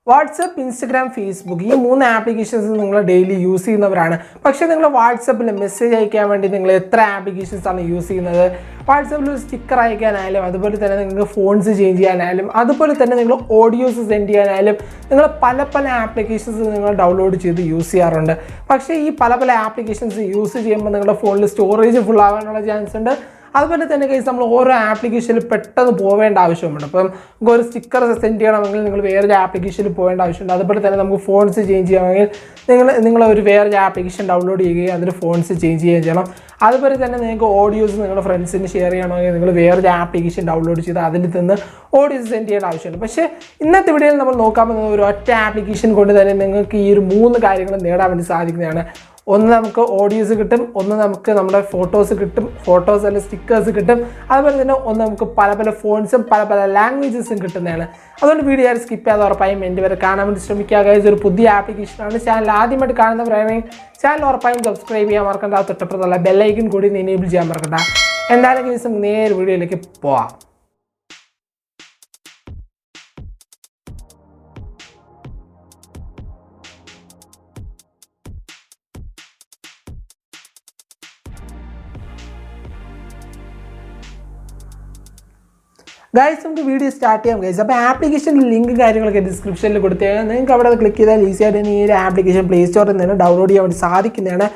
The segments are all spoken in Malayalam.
WhatsApp, Instagram, Facebook ഈ മൂന്ന് ആപ്ലിക്കേഷൻസ് നിങ്ങൾ ഡെയിലി യൂസ് ചെയ്യുന്നവരാണ്. പക്ഷേ നിങ്ങൾ വാട്സപ്പിൽ മെസ്സേജ് അയക്കാൻ വേണ്ടി നിങ്ങൾ എത്ര ആപ്ലിക്കേഷൻസ് ആണ് യൂസ് ചെയ്യുന്നത്? വാട്സപ്പിൽ ഒരു സ്റ്റിക്കർ അയക്കാനായാലും അതുപോലെ തന്നെ നിങ്ങൾക്ക് ഫോൺസ് ചേഞ്ച് ചെയ്യാനായാലും അതുപോലെ തന്നെ നിങ്ങൾ ഓഡിയോസ് സെൻഡ് ചെയ്യാനായാലും നിങ്ങൾ പല ആപ്ലിക്കേഷൻസ് നിങ്ങൾ ഡൗൺലോഡ് ചെയ്ത് യൂസ് ചെയ്യാറുണ്ട്. പക്ഷേ ഈ പല ആപ്ലിക്കേഷൻസ് യൂസ് ചെയ്യുമ്പോൾ നിങ്ങളുടെ ഫോണിൽ സ്റ്റോറേജ് ഫുൾ ആവാനുള്ള ചാൻസ് ഉണ്ട്. അതുപോലെ തന്നെ കേസ് നമ്മൾ ഓരോ ആപ്ലിക്കേഷനിൽ പെട്ടെന്ന് പോവേണ്ട ആവശ്യമുണ്ട്. അപ്പം നമുക്ക് ഒരു സ്റ്റിക്കർ സെൻഡ് ചെയ്യണമെങ്കിൽ നിങ്ങൾ വേറൊരു ആപ്ലിക്കേഷനിൽ പോകേണ്ട ആവശ്യമുണ്ട്. അതുപോലെ തന്നെ നമുക്ക് ഫോൺസ് ചേഞ്ച് ചെയ്യണമെങ്കിൽ നിങ്ങൾ ഒരു വേറൊരു ആപ്ലിക്കേഷൻ ഡൗൺലോഡ് ചെയ്യുകയും അതിന് ഫോൺസ് ചേഞ്ച് ചെയ്യുകയും ചെയ്യണം. അതുപോലെ തന്നെ നിങ്ങൾക്ക് ഓഡിയോസ് നിങ്ങളുടെ ഫ്രണ്ട്സിന് ഷെയർ ചെയ്യണമെങ്കിൽ നിങ്ങൾ വേറൊരു ആപ്ലിക്കേഷൻ ഡൗൺലോഡ് ചെയ്ത് അതിൽ നിന്ന് ഓഡിയോസ് സെൻഡ് ചെയ്യേണ്ട ആവശ്യമുണ്ട്. പക്ഷേ ഇന്നത്തെ വീഡിയോയിൽ നമ്മൾ നോക്കാൻ പോകുന്നത് ഒരു ഒറ്റ ആപ്ലിക്കേഷൻ കൊണ്ട് തന്നെ നിങ്ങൾക്ക് ഈ ഒരു 3 കാര്യങ്ങൾ നേടാൻ വേണ്ടി സാധിക്കുന്നതാണ്. ഒന്ന് നമുക്ക് ഓഡിയോസ് കിട്ടും, ഒന്ന് നമുക്ക് നമ്മുടെ ഫോട്ടോസ് കിട്ടും, ഫോട്ടോസ് അല്ലെങ്കിൽ സ്റ്റിക്കേഴ്സ് കിട്ടും, അതുപോലെ തന്നെ ഒന്ന് നമുക്ക് പല ഫോൺസും പല ലാംഗ്വേജസും കിട്ടുന്നതാണ്. അതുകൊണ്ട് വീഡിയോ സ്കിപ്പ് ചെയ്യാതെ ഉറപ്പായും എൻ്റെ വരെ കാണാൻ വേണ്ടി ശ്രമിക്കുക. ഗൈസ് ഒരു പുതിയ ആപ്ലിക്കേഷനാണ്. ചാനൽ ആദ്യമായിട്ട് കാണുന്നവരാണെങ്കിൽ ചാനൽ ഉറപ്പായും സബ്സ്ക്രൈബ് ചെയ്യാൻ മറക്കണ്ട. തൊട്ടപ്പുറത്തുള്ള ബെല്ലൈക്കൻ കൂടി എനേബിൾ ചെയ്യാൻ മറക്കണ്ട. എന്തായാലും ഗൈസ് നമുക്ക് നേരെ വീഡിയോയിലേക്ക് പോവാം. ഗൈസ് നമുക്ക് വീഡിയോ സ്റ്റാർട്ട് ചെയ്യാം ഗൈസ്. അപ്പോൾ ആപ്ലിക്കേഷൻ്റെ ലിങ്ക് കാര്യങ്ങളൊക്കെ ഡിസ്ക്രിപ്ഷനിൽ കൊടുത്തുകഴിഞ്ഞാൽ നിങ്ങൾക്ക് അവിടെ ക്ലിക്ക് ചെയ്താൽ ഈസി ആയിട്ട് ഈ ഒരു ആപ്ലിക്കേഷൻ പ്ലേ സ്റ്റോറിൽ നിന്ന് ഡൗൺലോഡ് ചെയ്യാൻ വേണ്ടി സാധിക്കുന്നതാണ്.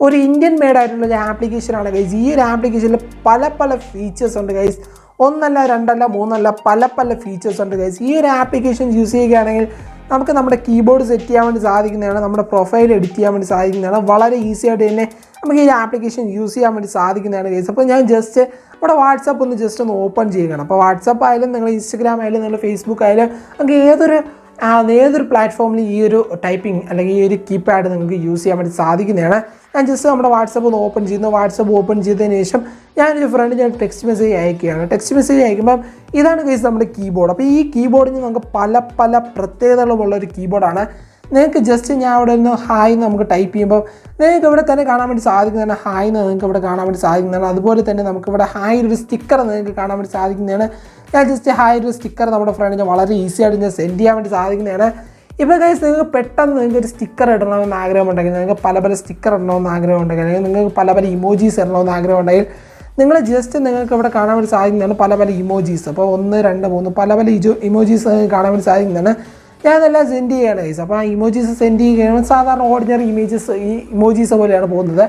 ഒരു ഇന്ത്യൻ മെയ്ഡ് ആയിട്ടുള്ള ഒരു ആപ്ലിക്കേഷനാണ് ഗൈസ്. ഈ ഒരു ആപ്ലിക്കേഷനിൽ പല ഫീച്ചേഴ്സ് ഉണ്ട് ഗൈസ്. ഒന്നല്ല രണ്ടല്ല മൂന്നല്ല പല ഫീച്ചേഴ്സ് ഉണ്ട് ഗൈസ്. ഈ ഒരു ആപ്ലിക്കേഷൻ യൂസ് ചെയ്യുകയാണെങ്കിൽ നമുക്ക് നമ്മുടെ കീബോർഡ് സെറ്റ് ചെയ്യാൻ വേണ്ടി സാധിക്കുന്നതാണ്, നമ്മുടെ പ്രൊഫൈൽ എഡിറ്റ് ചെയ്യാൻ വേണ്ടി സാധിക്കുന്നതാണ്. വളരെ ഈസി ആയിട്ട് തന്നെ നമുക്ക് ഈ ആപ്ലിക്കേഷൻ യൂസ് ചെയ്യാൻ വേണ്ടി സാധിക്കുന്നതാണ് ഗൈസ്. അപ്പോൾ ഞാൻ ജസ്റ്റ് നമ്മുടെ വാട്സപ്പ് ഒന്ന് ഓപ്പൺ ചെയ്യുകയാണ്. അപ്പോൾ വാട്സപ്പ് ആയാലും നിങ്ങൾ ഇൻസ്റ്റഗ്രാം ആയാലും നിങ്ങൾ ഫേസ്ബുക്ക് ആയാലും നമുക്ക് ഏതൊരു പ്ലാറ്റ്ഫോമിൽ ഈ ഒരു ടൈപ്പിംഗ് അല്ലെങ്കിൽ ഈ ഒരു കീപാഡ് നിങ്ങൾക്ക് യൂസ് ചെയ്യാൻ വേണ്ടി സാധിക്കുന്നതാണ്. ഞാൻ ജസ്റ്റ് നമ്മുടെ വാട്സപ്പ് ഒന്ന് ഓപ്പൺ ചെയ്യുന്നു. വാട്സപ്പ് ഓപ്പൺ ചെയ്തതിന് ശേഷം ഞാനൊരു ഫ്രണ്ട് ടെക്സ്റ്റ് മെസ്സേജ് അയക്കുകയാണ്. ടെക്സ്റ്റ് മെസ്സേജ് അയക്കുമ്പം ഇതാണ് ഗൈസ് നമ്മുടെ കീബോർഡ്. അപ്പോൾ ഈ കീബോർഡിന് നമുക്ക് പല പ്രത്യേകതകളുള്ള ഒരു കീബോർഡാണ്. നിങ്ങൾക്ക് ജസ്റ്റ് ഞാൻ അവിടെ നിന്ന് ഹായ് നമുക്ക് ടൈപ്പ് ചെയ്യുമ്പോൾ നിങ്ങൾക്ക് ഇവിടെ തന്നെ കാണാൻ വേണ്ടി സാധിക്കുന്നതാണ്. ഹായ് എന്ന് നിങ്ങൾക്ക് ഇവിടെ കാണാൻ വേണ്ടി സാധിക്കുന്നതാണ്. അതുപോലെ തന്നെ നമുക്കിവിടെ ഹായ് ഒരു സ്റ്റിക്കർ നിങ്ങൾക്ക് കാണാൻ വേണ്ടി സാധിക്കുന്നതാണ്. ഞാൻ ജസ്റ്റ് ഹായ് ഒരു സ്റ്റിക്കർ നമ്മുടെ ഫ്രണ്ടിന് വളരെ ഈസി ആയിട്ട് ഞാൻ സെൻഡ് ചെയ്യാൻ വേണ്ടി സാധിക്കുന്നതാണ്. ഇപ്പോൾ ഗൈസ് നിങ്ങൾക്ക് പെട്ടെന്ന് നിങ്ങൾക്ക് ഒരു സ്റ്റിക്കർ ഇടണമെന്ന് ആഗ്രഹമുണ്ടെങ്കിൽ, നിങ്ങൾക്ക് പല സ്റ്റിക്കർ ഇടണമെന്ന് ആഗ്രഹമുണ്ടെങ്കിൽ, അല്ലെങ്കിൽ നിങ്ങൾക്ക് പല ഇമോജീസ് ഇടണമെന്ന് ആഗ്രഹമുണ്ടെങ്കിൽ നിങ്ങൾ ജസ്റ്റ് നിങ്ങൾക്ക് ഇവിടെ കാണാൻ വേണ്ടി സാധിക്കുന്നതാണ് പല ഇമോജീസ്. അപ്പോൾ 1, 2, 3 പല ഇമോജീസ് നിങ്ങൾക്ക് കാണാൻ വേണ്ടി സാധിക്കുന്നതാണ്. ഞാനെല്ലാം സെൻഡ് ചെയ്യുകയാണ് ഗൈസ്. അപ്പോൾ ആ ഇമോജീസ് സെൻഡ് ചെയ്യുകയാണ്. സാധാരണ ഓർഡിനറി ഇമോജീസ് പോലെയാണ് പോകുന്നത്.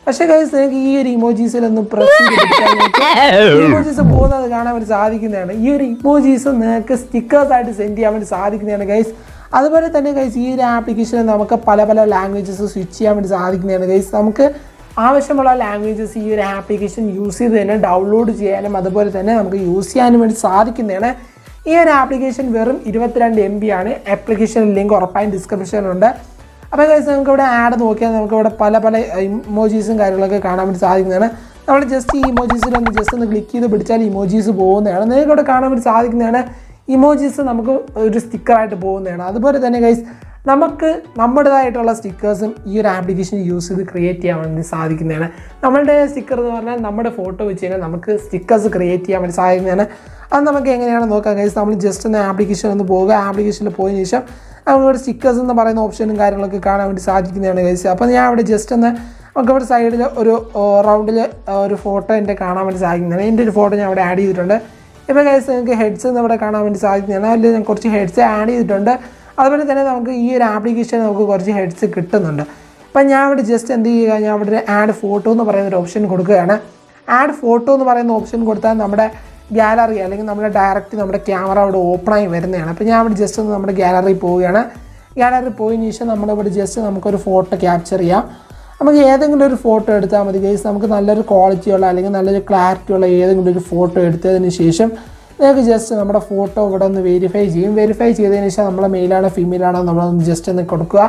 പക്ഷേ ഗൈസ് നിങ്ങൾക്ക് ഈ ഒരു ഇമോജീസിലൊന്നും പ്രസ് ചെയ്ത് ഇമോജീസ് പോകുന്നത് കാണാൻ വേണ്ടി സാധിക്കുന്നതാണ്. ഈ ഒരു ഇമോജീസ് നിങ്ങൾക്ക് സ്റ്റിക്കേഴ്സായിട്ട് സെൻഡ് ചെയ്യാൻ വേണ്ടി സാധിക്കുന്നതാണ് ഗൈസ്. അതുപോലെ തന്നെ ഗൈസ് ഈ ഒരു ആപ്ലിക്കേഷനിൽ നമുക്ക് പല ലാംഗ്വേജസ് സ്വിച്ച് ചെയ്യാൻ വേണ്ടി സാധിക്കുന്നതാണ് ഗൈസ്. നമുക്ക് ആവശ്യമുള്ള ലാംഗ്വേജസ് ഈ ഒരു ആപ്ലിക്കേഷൻ യൂസ് ചെയ്ത് തന്നെ ഡൗൺലോഡ് ചെയ്യാനും അതുപോലെ തന്നെ നമുക്ക് യൂസ് ചെയ്യാനും വേണ്ടി സാധിക്കുന്നതാണ്. ഈ ഒരു ആപ്ലിക്കേഷൻ വെറും 22 MB ആണ്. ആപ്ലിക്കേഷൻ ലിങ്ക് ഉറപ്പായും ഡിസ്ക്രിപ്ഷനിലുണ്ട്. അപ്പോൾ ഗൈസ് നമുക്കിവിടെ ആഡ് നോക്കിയാൽ നമുക്കിവിടെ പല ഇമോജീസും കാര്യങ്ങളൊക്കെ കാണാൻ വേണ്ടി സാധിക്കുന്നതാണ്. നമ്മൾ ജസ്റ്റ് ഈ ഇമോജീസിലൊന്ന് ഒന്ന് ക്ലിക്ക് ചെയ്ത് പിടിച്ചാൽ ഇമോജീസ് പോകുന്നതാണ്. നിങ്ങൾക്ക് ഇവിടെ കാണാൻ വേണ്ടി സാധിക്കുന്നതാണ് ഇമോജീസ് നമുക്ക് ഒരു സ്റ്റിക്കറായിട്ട് പോകുന്നതാണ്. അതുപോലെ തന്നെ ഗൈസ് നമുക്ക് നമ്മുടേതായിട്ടുള്ള സ്റ്റിക്കേഴ്സും ഈ ഒരു ആപ്ലിക്കേഷൻ യൂസ് ചെയ്ത് ക്രിയേറ്റ് ചെയ്യാൻ വേണ്ടി സാധിക്കുന്നതാണ്. നമ്മളുടെ സ്റ്റിക്കർ എന്ന് പറഞ്ഞാൽ നമ്മുടെ ഫോട്ടോ വെച്ച് കഴിഞ്ഞാൽ നമുക്ക് സ്റ്റിക്കേഴ്സ് ക്രിയേറ്റ് ചെയ്യാൻ വേണ്ടി സാധിക്കുന്നതാണ്. അത് നമുക്ക് എങ്ങനെയാണ് നോക്കാം ഗൈസ്. നമ്മൾ ജസ്റ്റ് ഒന്ന് ആപ്ലിക്കേഷൻ ഒന്ന് പോവുക. ആപ്ലിക്കേഷനിൽ പോയതിനു ശേഷം നമുക്കിവിടെ സ്റ്റിക്കേഴ്സ് എന്ന് പറയുന്ന ഓപ്ഷനും കാര്യങ്ങളൊക്കെ കാണാൻ വേണ്ടി സാധിക്കുന്നതാണ് ഗൈസ്. അപ്പോൾ ഞാൻ അവിടെ ജസ്റ്റ് ഒന്ന് നമുക്കിവിടെ സൈഡിൽ ഒരു റൗണ്ടിൽ ഒരു ഫോട്ടോ എൻ്റെ കാണാൻ വേണ്ടി സാധിക്കുന്നതാണ്. എൻ്റെ ഒരു ഫോട്ടോ ഞാൻ അവിടെ ആഡ് ചെയ്തിട്ടുണ്ട്. ഇപ്പോൾ ഗൈസ് നിങ്ങൾക്ക് ഹെഡ്സ് എന്ന് ഇവിടെ കാണാൻ വേണ്ടി സാധിക്കുന്നതാണ്. അതിൽ ഞാൻ കുറച്ച് ഹെഡ്സ് ആഡ് ചെയ്തിട്ടുണ്ട്. അതുപോലെ തന്നെ നമുക്ക് ഈ ഒരു ആപ്ലിക്കേഷൻ നമുക്ക് കുറച്ച് ഹെഡ്സ് കിട്ടുന്നുണ്ട്. അപ്പം ഞാൻ ഇവിടെ ജസ്റ്റ് എന്ത് ചെയ്യുക, ഞാൻ അവിടെ ആഡ് ഫോട്ടോ എന്ന് പറയുന്ന ഒരു ഓപ്ഷൻ കൊടുക്കുകയാണ്. ആഡ് ഫോട്ടോ എന്ന് പറയുന്ന ഓപ്ഷൻ കൊടുത്താൽ നമ്മുടെ ഗാലറി അല്ലെങ്കിൽ നമ്മുടെ ഡയറക്റ്റ് നമ്മുടെ ക്യാമറ അവിടെ ഓപ്പണായി വരുന്നതാണ്. അപ്പോൾ ഞാൻ അവിടെ ജസ്റ്റ് ഒന്ന് നമ്മുടെ ഗാലറിയിൽ പോവുകയാണ്. ഗാലറി പോയതിന് ശേഷം നമ്മളിവിടെ ജസ്റ്റ് നമുക്കൊരു ഫോട്ടോ ക്യാപ്ചർ ചെയ്യാം. നമുക്ക് ഏതെങ്കിലും ഒരു ഫോട്ടോ എടുത്താൽ മതി ഗൈസ്. നമുക്ക് നല്ലൊരു ക്വാളിറ്റിയുള്ള അല്ലെങ്കിൽ നല്ലൊരു ക്ലാരിറ്റിയുള്ള ഏതെങ്കിലും ഒരു ഫോട്ടോ എടുത്തതിന് ശേഷം നിങ്ങൾക്ക് ജസ്റ്റ് നമ്മുടെ ഫോട്ടോ ഇവിടെ ഒന്ന് വെരിഫൈ ചെയ്യും. വെരിഫൈ ചെയ്തതിന് ശേഷം നമ്മളെ മെയിലാണോ ഫീമെയിലാണോ നമ്മളൊന്ന് ജസ്റ്റ് ഒന്ന് കൊടുക്കുക.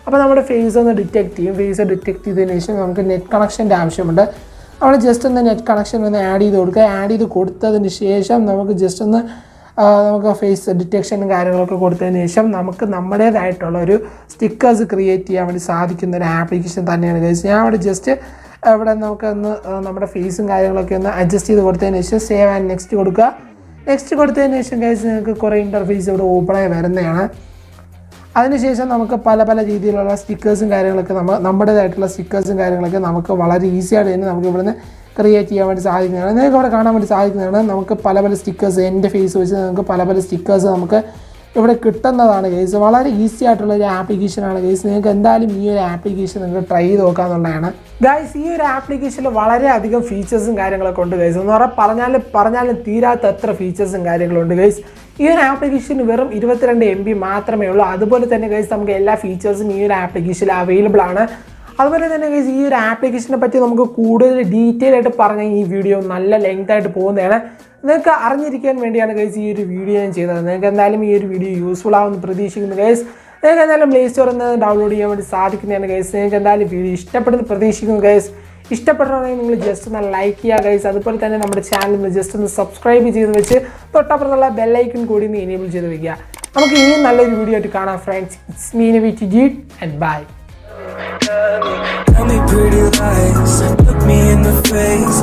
അപ്പോൾ നമ്മുടെ ഫേസ് ഒന്ന് ഡിറ്റക്ട് ചെയ്യും. ഫേസ് ഡിറ്റക്ട് ചെയ്തതിന് ശേഷം നമുക്ക് നെറ്റ് കണക്ഷൻ്റെ ആവശ്യമുണ്ട്. നമ്മൾ ജസ്റ്റ് ഒന്ന് നെറ്റ് കണക്ഷൻ ഒന്ന് ആഡ് ചെയ്ത് കൊടുക്കുക. ആഡ് ചെയ്ത് കൊടുത്തതിന് ശേഷം നമുക്ക് ജസ്റ്റ് ഒന്ന് നമുക്ക് ഫേസ് ഡിറ്റക്ഷനും കാര്യങ്ങളൊക്കെ കൊടുത്തതിന് ശേഷം നമുക്ക് നമ്മുടേതായിട്ടുള്ള ഒരു സ്റ്റിക്കേഴ്സ് ക്രിയേറ്റ് ചെയ്യാൻ വേണ്ടി സാധിക്കുന്ന ഒരു ആപ്ലിക്കേഷൻ തന്നെയാണ് ഗൈസ്. ഞാൻ അവിടെ ജസ്റ്റ് ഇവിടെ നമുക്കൊന്ന് നമ്മുടെ ഫേസും കാര്യങ്ങളൊക്കെ ഒന്ന് അഡ്ജസ്റ്റ് ചെയ്ത് കൊടുത്തതിന് ശേഷം സേവ് ആൻഡ് നെക്സ്റ്റ് കൊടുക്കുക. നെക്സ്റ്റ് കൊടുത്തതിന് ശേഷം ഗൈസ് നിങ്ങൾക്ക് കുറേ ഇൻ്റർഫേസ് ഇവിടെ ഓപ്പണായി വരുന്നതാണ്. അതിനുശേഷം നമുക്ക് പല പല രീതിയിലുള്ള സ്റ്റിക്കേഴ്സും കാര്യങ്ങളൊക്കെ നമ്മുടേതായിട്ടുള്ള സ്റ്റിക്കേഴ്സും കാര്യങ്ങളൊക്കെ നമുക്ക് വളരെ ഈസി ആയിട്ട് തന്നെ നമുക്ക് ഇവിടുന്ന് ക്രിയേറ്റ് ചെയ്യാൻ വേണ്ടി സാധിക്കുന്നതാണ്. നിങ്ങൾക്ക് അവിടെ കാണാൻ വേണ്ടി സാധിക്കുന്നതാണ്. നമുക്ക് പല പല സ്റ്റിക്കേഴ്സ് എൻ്റെ ഫേസ് വെച്ച് നിങ്ങൾക്ക് പല പല സ്റ്റിക്കേഴ്സ് നമുക്ക് ഇവിടെ കിട്ടുന്നതാണ് ഗൈസ്. വളരെ ഈസി ആയിട്ടുള്ള ഒരു ആപ്ലിക്കേഷനാണ് ഗൈസ്. നിങ്ങൾക്ക് എന്തായാലും ഈ ഒരു ആപ്ലിക്കേഷൻ നിങ്ങൾക്ക് ട്രൈ ചെയ്ത് നോക്കാമെന്നുള്ളതാണ് ഗൈസ്. ഈ ഒരു ആപ്ലിക്കേഷനിൽ വളരെയധികം ഫീച്ചേഴ്സും കാര്യങ്ങളൊക്കെ ഉണ്ട് ഗൈസ്. എന്ന് പറഞ്ഞാലും തീരാത്ത എത്ര ഫീച്ചേഴ്സും കാര്യങ്ങളുണ്ട് ഗൈസ്. ഈ ഒരു ആപ്ലിക്കേഷന് വെറും 22 MB മാത്രമേ ഉള്ളൂ. അതുപോലെ തന്നെ ഗൈസ് നമുക്ക് എല്ലാ ഫീച്ചേഴ്സും ഈ ഒരു ആപ്ലിക്കേഷനിൽ അവൈലബിൾ ആണ്. അതുപോലെ തന്നെ ഗൈസ് ഈ ഒരു ആപ്ലിക്കേഷനെ പറ്റി നമുക്ക് കൂടുതൽ ഡീറ്റെയിൽ ആയിട്ട് പറഞ്ഞ ഈ വീഡിയോ നല്ല ലെങ്ത് ആയിട്ട് പോകുന്നതാണ്. നിങ്ങൾക്ക് അറിഞ്ഞിരിക്കാൻ വേണ്ടിയാണ് ഗൈസ് ഈ ഒരു വീഡിയോ ഞാൻ ചെയ്തത്. നിങ്ങൾക്ക് എന്തായാലും ഈ ഒരു വീഡിയോ യൂസ്ഫുൾ ആവുമെന്ന് പ്രതീക്ഷിക്കുന്നു ഗൈസ്. നിങ്ങൾക്ക് എന്തായാലും പ്ലേ സ്റ്റോറിൽ നിന്ന് ഡൗൺലോഡ് ചെയ്യാൻ വേണ്ടി സാധിക്കുന്നതാണ് ഗൈസ്. നിങ്ങൾക്ക് എന്തായാലും വീഡിയോ ഇഷ്ടപ്പെടുന്ന പ്രതീക്ഷിക്കുന്നു ഗൈസ്. ഇഷ്ടപ്പെടണമെങ്കിൽ നിങ്ങൾ ജസ്റ്റ് ഒന്ന് ലൈക്ക് ചെയ്യുക ഗൈസ്. അതുപോലെ തന്നെ നമ്മുടെ ചാനൽ ജസ്റ്റ് ഒന്ന് സബ്സ്ക്രൈബ് ചെയ്ത് വെച്ച് തൊട്ടപ്പുറത്തുള്ള ബെല്ലൈക്കൺ കൂടി ഒന്ന് എനേബിൾ ചെയ്ത് വയ്ക്കുക. നമുക്ക് ഇനിയും നല്ലൊരു വീഡിയോ ആയിട്ട് കാണാം friends. It's me 𝑗𝑗 and bye. Tell me pretty lies, look me in the face.